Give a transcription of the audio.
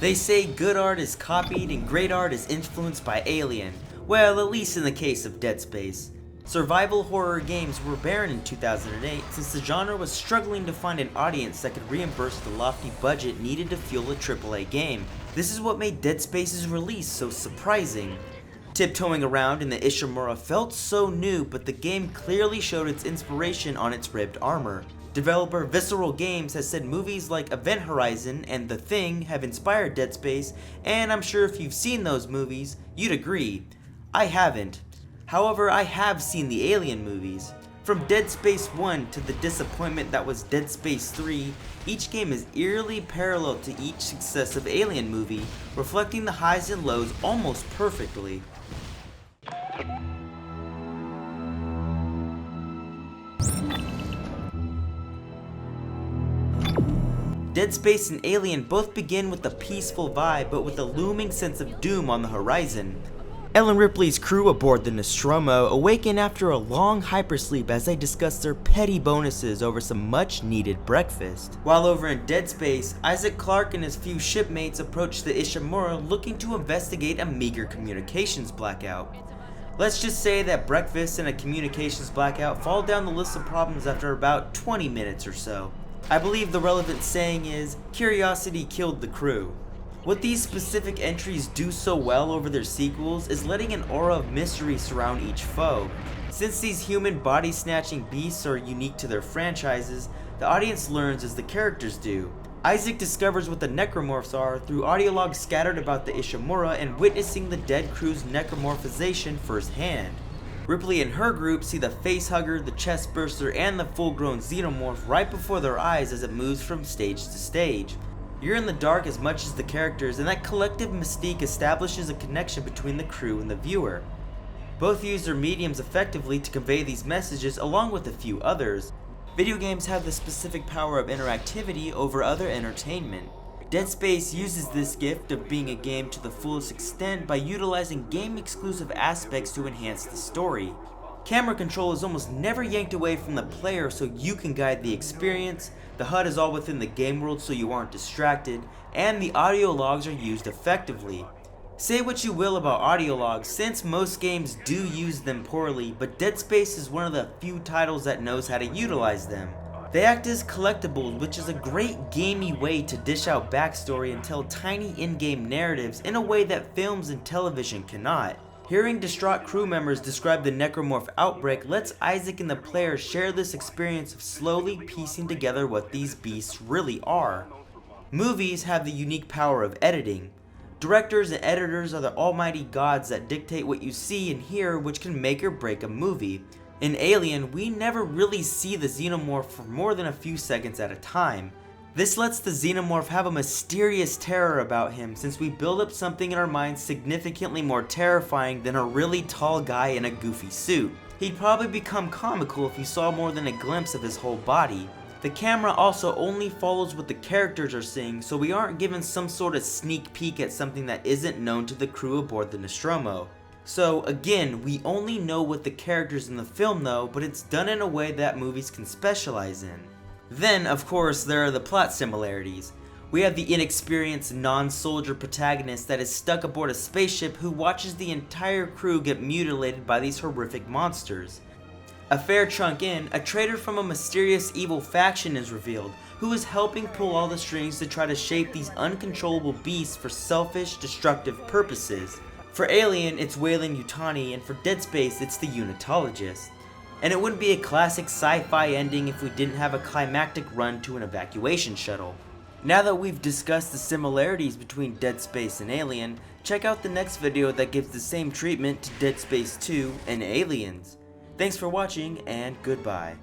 They say good art is copied and great art is influenced by Alien. Well, at least in the case of Dead Space. Survival horror games were barren in 2008 since the genre was struggling to find an audience that could reimburse the lofty budget needed to fuel a AAA game. This is what made Dead Space's release so surprising. Tiptoeing around in the Ishimura felt so new, but the game clearly showed its inspiration on its ribbed armor. Developer Visceral Games has said movies like Event Horizon and The Thing have inspired Dead Space, and I'm sure if you've seen those movies, you'd agree. I haven't. However, I have seen the Alien movies. From Dead Space 1 to the disappointment that was Dead Space 3, each game is eerily parallel to each successive Alien movie, reflecting the highs and lows almost perfectly. Dead Space and Alien both begin with a peaceful vibe, but with a looming sense of doom on the horizon. Ellen Ripley's crew aboard the Nostromo awaken after a long hypersleep as they discuss their petty bonuses over some much needed breakfast. While over in Dead Space, Isaac Clarke and his few shipmates approach the Ishimura looking to investigate a meager communications blackout. Let's just say that breakfast and a communications blackout fall down the list of problems after about 20 minutes or so. I believe the relevant saying is, curiosity killed the crew. What these specific entries do so well over their sequels is letting an aura of mystery surround each foe. Since these human body-snatching beasts are unique to their franchises, the audience learns as the characters do. Isaac discovers what the necromorphs are through audio logs scattered about the Ishimura and witnessing the dead crew's necromorphization firsthand. Ripley and her group see the facehugger, the chestburster, and the full-grown xenomorph right before their eyes as it moves from stage to stage. You're in the dark as much as the characters, and that collective mystique establishes a connection between the crew and the viewer. Both use their mediums effectively to convey these messages along with a few others. Video games have the specific power of interactivity over other entertainment. Dead Space uses this gift of being a game to the fullest extent by utilizing game-exclusive aspects to enhance the story. Camera control is almost never yanked away from the player so you can guide the experience, the HUD is all within the game world so you aren't distracted, and the audio logs are used effectively. Say what you will about audio logs, since most games do use them poorly, but Dead Space is one of the few titles that knows how to utilize them. They act as collectibles, which is a great gamey way to dish out backstory and tell tiny in-game narratives in a way that films and television cannot. Hearing distraught crew members describe the necromorph outbreak lets Isaac and the player share this experience of slowly piecing together what these beasts really are. Movies have the unique power of editing. Directors and editors are the almighty gods that dictate what you see and hear, which can make or break a movie. In Alien, we never really see the xenomorph for more than a few seconds at a time. This lets the xenomorph have a mysterious terror about him since we build up something in our minds significantly more terrifying than a really tall guy in a goofy suit. He'd probably become comical if you saw more than a glimpse of his whole body. The camera also only follows what the characters are seeing, so we aren't given some sort of sneak peek at something that isn't known to the crew aboard the Nostromo. So again, we only know what the characters in the film know, but it's done in a way that movies can specialize in. Then, of course, there are the plot similarities. We have the inexperienced non-soldier protagonist that is stuck aboard a spaceship who watches the entire crew get mutilated by these horrific monsters. A fair chunk in, a traitor from a mysterious evil faction is revealed, who is helping pull all the strings to try to shape these uncontrollable beasts for selfish, destructive purposes. For Alien, it's Weyland Yutani, and for Dead Space, it's the Unitologist. And it wouldn't be a classic sci-fi ending if we didn't have a climactic run to an evacuation shuttle. Now that we've discussed the similarities between Dead Space and Alien, check out the next video that gives the same treatment to Dead Space 2 and Aliens. Thanks for watching, and goodbye.